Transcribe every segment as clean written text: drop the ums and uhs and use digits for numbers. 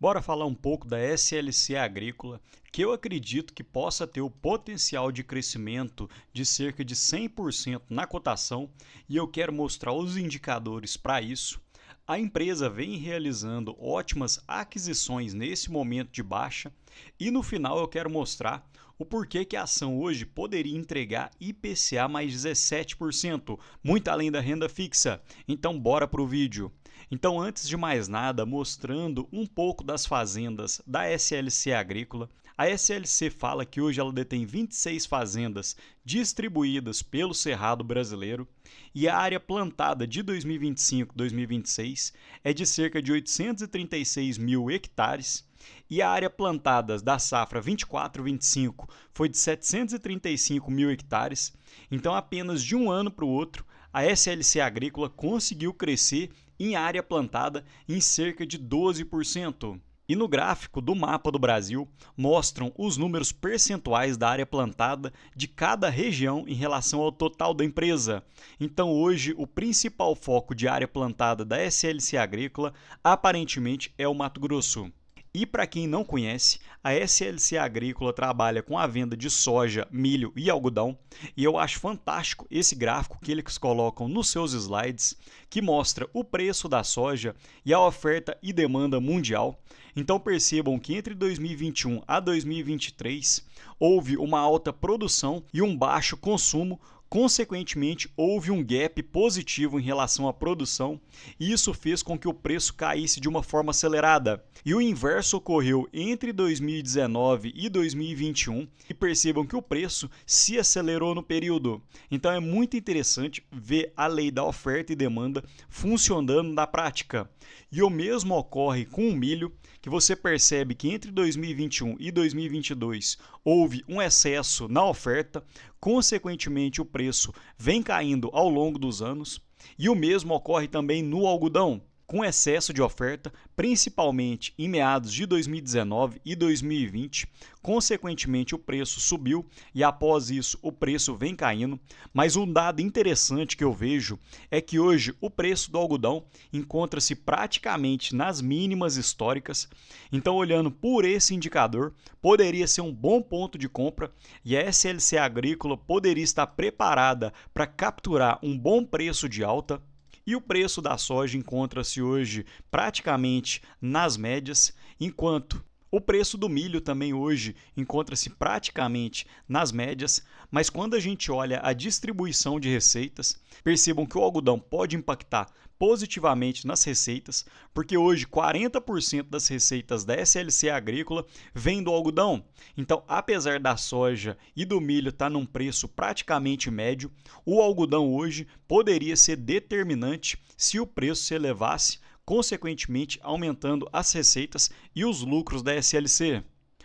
Bora falar um pouco da SLC Agrícola, que eu acredito que possa ter o potencial de crescimento de cerca de 100% na cotação, e eu quero mostrar os indicadores para isso. A empresa vem realizando ótimas aquisições nesse momento de baixa, e no final eu quero mostrar o porquê que a ação hoje poderia entregar IPCA mais 17%, muito além da renda fixa. Então bora para o vídeo. Então, antes de mais nada, mostrando um pouco das fazendas da SLC Agrícola, a SLC fala que hoje ela detém 26 fazendas distribuídas pelo Cerrado brasileiro e a área plantada de 2025-2026 é de cerca de 836 mil hectares e a área plantada da safra 24-25 foi de 735 mil hectares. Então, apenas de um ano para o outro, a SLC Agrícola conseguiu crescer em área plantada em cerca de 12%. E no gráfico do mapa do Brasil mostram os números percentuais da área plantada de cada região em relação ao total da empresa. Então hoje o principal foco de área plantada da SLC Agrícola aparentemente é o Mato Grosso. E para quem não conhece, a SLC Agrícola trabalha com a venda de soja, milho e algodão, e eu acho fantástico esse gráfico que eles colocam nos seus slides, que mostra o preço da soja e a oferta e demanda mundial. Então percebam que entre 2021 a 2023 houve uma alta produção e um baixo consumo. Consequentemente, houve um gap positivo em relação à produção e isso fez com que o preço caísse de uma forma acelerada. E o inverso ocorreu entre 2019 e 2021 e percebam que o preço se acelerou no período. Então é muito interessante ver a lei da oferta e demanda funcionando na prática. E o mesmo ocorre com o milho, que você percebe que entre 2021 e 2022 houve um excesso na oferta, consequentemente o preço vem caindo ao longo dos anos, e o mesmo ocorre também no algodão, com excesso de oferta, principalmente em meados de 2019 e 2020. Consequentemente, o preço subiu e após isso o preço vem caindo. Mas um dado interessante que eu vejo é que hoje o preço do algodão encontra-se praticamente nas mínimas históricas. Então, olhando por esse indicador, poderia ser um bom ponto de compra e a SLC Agrícola poderia estar preparada para capturar um bom preço de alta. E o preço da soja encontra-se hoje praticamente nas médias, enquanto o preço do milho também hoje encontra-se praticamente nas médias, mas quando a gente olha a distribuição de receitas, percebam que o algodão pode impactar positivamente nas receitas, porque hoje 40% das receitas da SLC Agrícola vem do algodão. Então, apesar da soja e do milho estar num preço praticamente médio, o algodão hoje poderia ser determinante se o preço se elevasse, consequentemente aumentando as receitas e os lucros da SLC.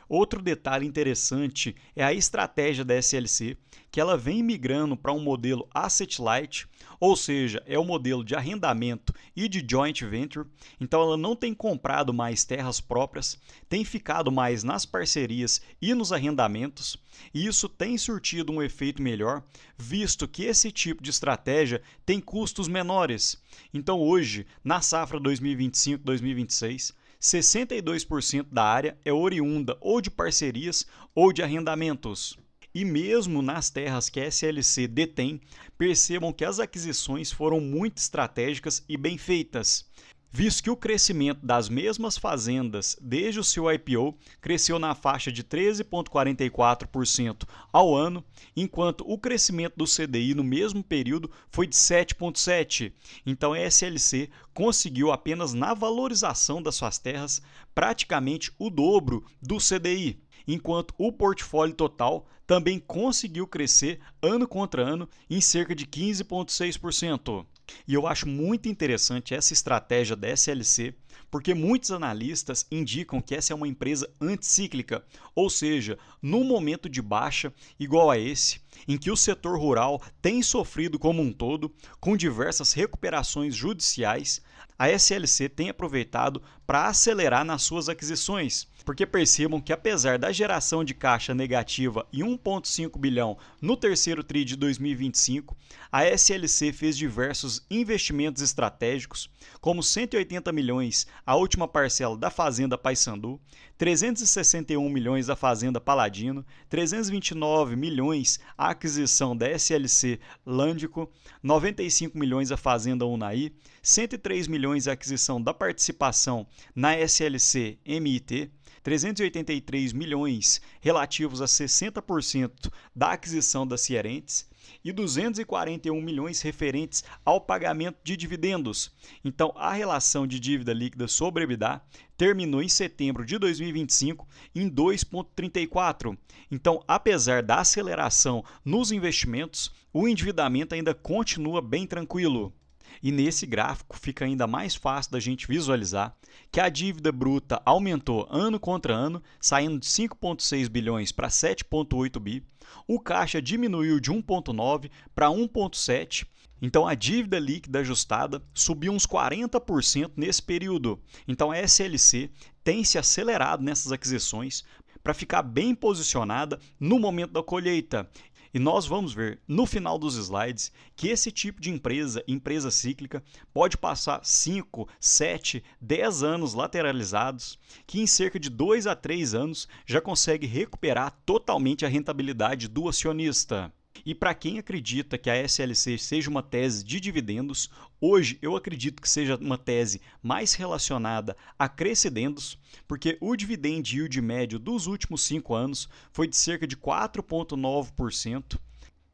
Outro detalhe interessante é a estratégia da SLC, que ela vem migrando para um modelo asset light, ou seja, é o modelo de arrendamento e de joint venture. Então ela não tem comprado mais terras próprias, tem ficado mais nas parcerias e nos arrendamentos, e isso tem surtido um efeito melhor, visto que esse tipo de estratégia tem custos menores. Então hoje, na safra 2025-2026, 62% da área é oriunda ou de parcerias ou de arrendamentos. E mesmo nas terras que a SLC detém, percebam que as aquisições foram muito estratégicas e bem feitas, visto que o crescimento das mesmas fazendas desde o seu IPO cresceu na faixa de 13,44% ao ano, enquanto o crescimento do CDI no mesmo período foi de 7,7%. Então a SLC conseguiu apenas na valorização das suas terras praticamente o dobro do CDI, enquanto o portfólio total também conseguiu crescer ano contra ano em cerca de 15,6%. E eu acho muito interessante essa estratégia da SLC, porque muitos analistas indicam que essa é uma empresa anticíclica, ou seja, num momento de baixa igual a esse, em que o setor rural tem sofrido como um todo, com diversas recuperações judiciais, a SLC tem aproveitado para acelerar nas suas aquisições, porque percebam que apesar da geração de caixa negativa em 1,5 bilhão no terceiro TRI de 2025, a SLC fez diversos investimentos estratégicos, como 180 milhões milhões a última parcela da Fazenda Paysandu, 361 milhões da Fazenda Paladino, 329 milhões a aquisição da SLC Lândico, 95 milhões a Fazenda Unaí, 103 milhões a aquisição da participação na SLC MIT, 383 milhões relativos a 60% da aquisição da Cierentes e 241 milhões referentes ao pagamento de dividendos. Então, a relação de dívida líquida sobre EBITDA terminou em setembro de 2025 em 2,34. Então, apesar da aceleração nos investimentos, o endividamento ainda continua bem tranquilo. E nesse gráfico fica ainda mais fácil da gente visualizar que a dívida bruta aumentou ano contra ano, saindo de 5,6 bilhões para 7,8 bi. O caixa diminuiu de 1,9 para 1,7. Então a dívida líquida ajustada subiu uns 40% nesse período. Então a SLC tem se acelerado nessas aquisições para ficar bem posicionada no momento da colheita. E nós vamos ver no final dos slides que esse tipo de empresa cíclica, pode passar 5, 7, 10 anos lateralizados, que em cerca de 2 a 3 anos já consegue recuperar totalmente a rentabilidade do acionista. E para quem acredita que a SLC seja uma tese de dividendos, hoje eu acredito que seja uma tese mais relacionada a crescendos, porque o dividend yield médio dos últimos 5 anos foi de cerca de 4,9%.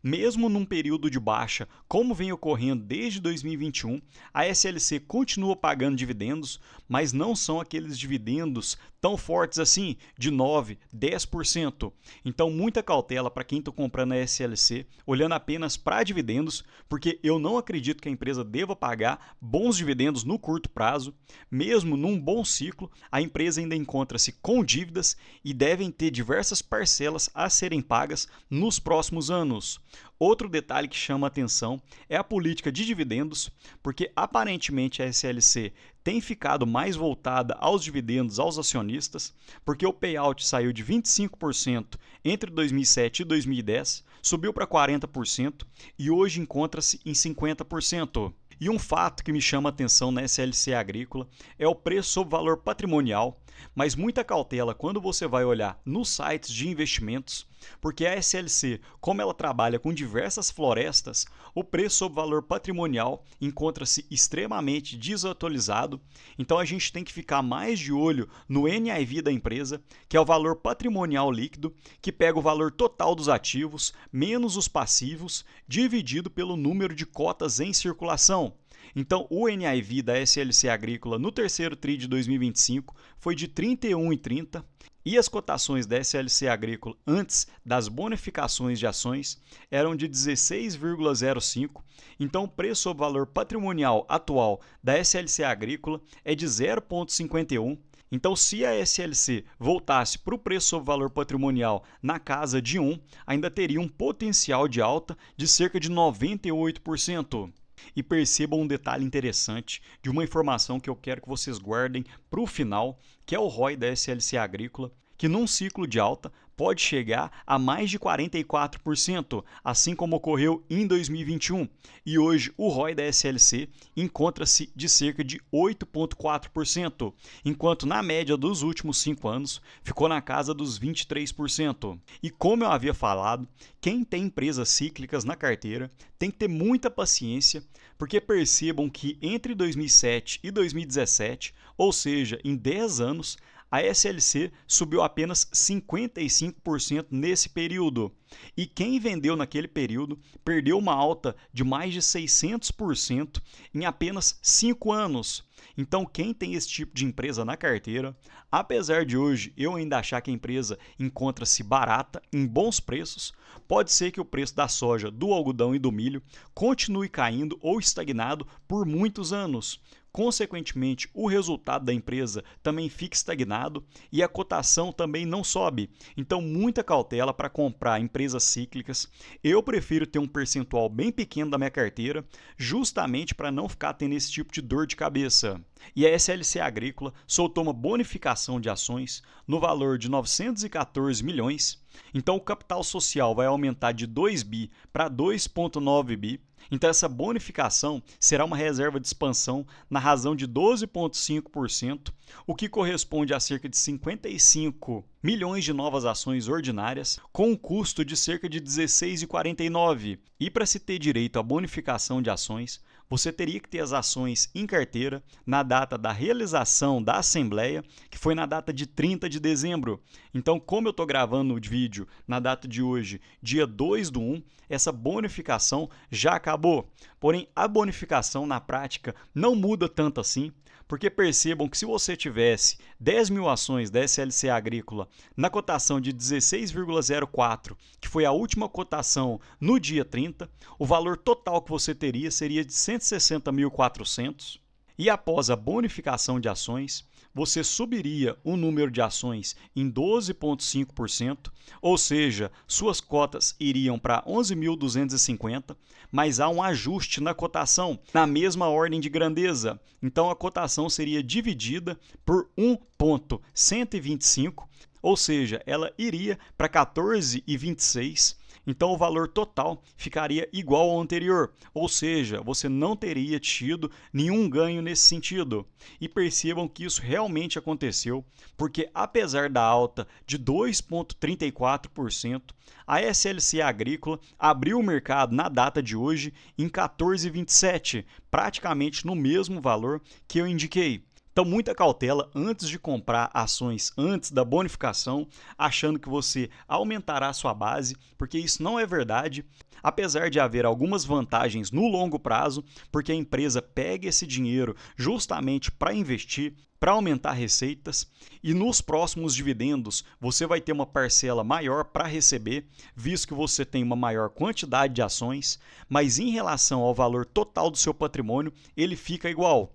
Mesmo num período de baixa, como vem ocorrendo desde 2021, a SLC continua pagando dividendos, mas não são aqueles dividendos tão fortes assim, de 9%, 10%. Então, muita cautela para quem está comprando a SLC, olhando apenas para dividendos, porque eu não acredito que a empresa deva pagar bons dividendos no curto prazo. Mesmo num bom ciclo, a empresa ainda encontra-se com dívidas e devem ter diversas parcelas a serem pagas nos próximos anos. Outro detalhe que chama a atenção é a política de dividendos, porque aparentemente a SLC tem ficado mais voltada aos dividendos aos acionistas, porque o payout saiu de 25% entre 2007 e 2010, subiu para 40% e hoje encontra-se em 50%. E um fato que me chama a atenção na SLC Agrícola é o preço sobre valor patrimonial, mas muita cautela quando você vai olhar nos sites de investimentos, porque a SLC, como ela trabalha com diversas florestas, o preço sobre valor patrimonial encontra-se extremamente desatualizado, então a gente tem que ficar mais de olho no NAV da empresa, que é o valor patrimonial líquido, que pega o valor total dos ativos, menos os passivos, dividido pelo número de cotas em circulação. Então, o NAV da SLC Agrícola no terceiro TRI de 2025 foi de R$ 31,30 e as cotações da SLC Agrícola antes das bonificações de ações eram de 16,05. Então, o preço sobre valor patrimonial atual da SLC Agrícola é de 0,51. Então, se a SLC voltasse para o preço sobre valor patrimonial na casa de 1, ainda teria um potencial de alta de cerca de 98%. E percebam um detalhe interessante de uma informação que eu quero que vocês guardem para o final, que é o ROI da SLC Agrícola, que num ciclo de alta pode chegar a mais de 44%, assim como ocorreu em 2021. E hoje o ROI da SLC encontra-se de cerca de 8,4%, enquanto na média dos últimos 5 anos ficou na casa dos 23%. E como eu havia falado, quem tem empresas cíclicas na carteira tem que ter muita paciência, porque percebam que entre 2007 e 2017, ou seja, em 10 anos, a SLC subiu apenas 55% nesse período. E quem vendeu naquele período perdeu uma alta de mais de 600% em apenas 5 anos. Então, quem tem esse tipo de empresa na carteira, apesar de hoje eu ainda achar que a empresa encontra-se barata, em bons preços, pode ser que o preço da soja, do algodão e do milho continue caindo ou estagnado por muitos anos. Consequentemente, o resultado da empresa também fica estagnado e a cotação também não sobe. Então, muita cautela para comprar empresas cíclicas. Eu prefiro ter um percentual bem pequeno da minha carteira, justamente para não ficar tendo esse tipo de dor de cabeça. E a SLC Agrícola soltou uma bonificação de ações no valor de 914 milhões. Então, o capital social vai aumentar de 2 bi para 2,9 bi. Então, essa bonificação será uma reserva de expansão na razão de 12,5%, o que corresponde a cerca de 55 milhões de novas ações ordinárias, com um custo de cerca de 16,49. E para se ter direito à bonificação de ações, você teria que ter as ações em carteira na data da realização da Assembleia, que foi na data de 30 de dezembro. Então, como eu estou gravando o vídeo na data de hoje, dia 2/1, essa bonificação já acabou. Porém, a bonificação na prática não muda tanto assim, porque percebam que se você tivesse 10 mil ações da SLC Agrícola na cotação de 16,04, que foi a última cotação no dia 30, o valor total que você teria seria de 160.400. E após a bonificação de ações, você subiria o número de ações em 12,5%, ou seja, suas cotas iriam para 11.250, mas há um ajuste na cotação, na mesma ordem de grandeza. Então, a cotação seria dividida por 1,125, ou seja, ela iria para 14,26. Então, o valor total ficaria igual ao anterior, ou seja, você não teria tido nenhum ganho nesse sentido. E percebam que isso realmente aconteceu, porque apesar da alta de 2,34%, a SLC Agrícola abriu o mercado na data de hoje em 14,27, praticamente no mesmo valor que eu indiquei. Então, muita cautela antes de comprar ações antes da bonificação, achando que você aumentará a sua base, porque isso não é verdade. Apesar de haver algumas vantagens no longo prazo, porque a empresa pega esse dinheiro justamente para investir, para aumentar receitas, e nos próximos dividendos você vai ter uma parcela maior para receber, visto que você tem uma maior quantidade de ações, mas em relação ao valor total do seu patrimônio, ele fica igual.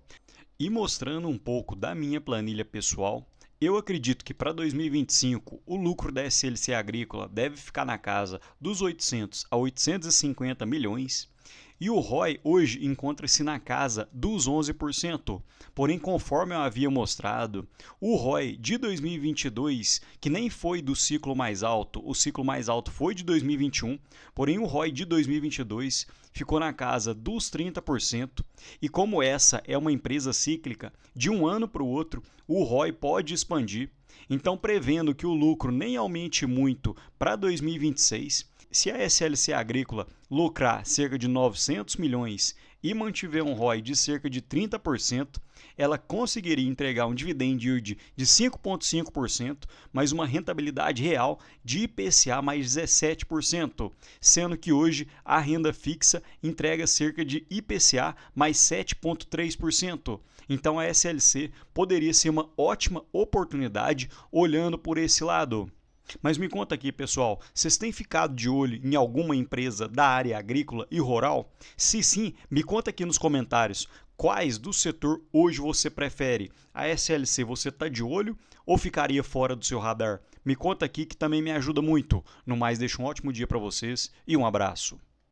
E mostrando um pouco da minha planilha pessoal, eu acredito que para 2025 o lucro da SLC Agrícola deve ficar na casa dos 800 a 850 milhões e o ROI hoje encontra-se na casa dos 11%. Porém, conforme eu havia mostrado, o ROI de 2022, que nem foi do ciclo mais alto, o ciclo mais alto foi de 2021, porém o ROI de 2022 ficou na casa dos 30%, e como essa é uma empresa cíclica, de um ano para o outro, o ROI pode expandir. Então, prevendo que o lucro nem aumente muito para 2026, se a SLC Agrícola lucrar cerca de 900 milhões e mantiver um ROI de cerca de 30%, ela conseguiria entregar um dividend yield de 5,5%, mais uma rentabilidade real de IPCA mais 17%, sendo que hoje a renda fixa entrega cerca de IPCA mais 7,3%. Então a SLC poderia ser uma ótima oportunidade olhando por esse lado. Mas me conta aqui, pessoal, vocês têm ficado de olho em alguma empresa da área agrícola e rural? Se sim, me conta aqui nos comentários quais do setor hoje você prefere. A SLC você está de olho ou ficaria fora do seu radar? Me conta aqui que também me ajuda muito. No mais, deixa um ótimo dia para vocês e um abraço.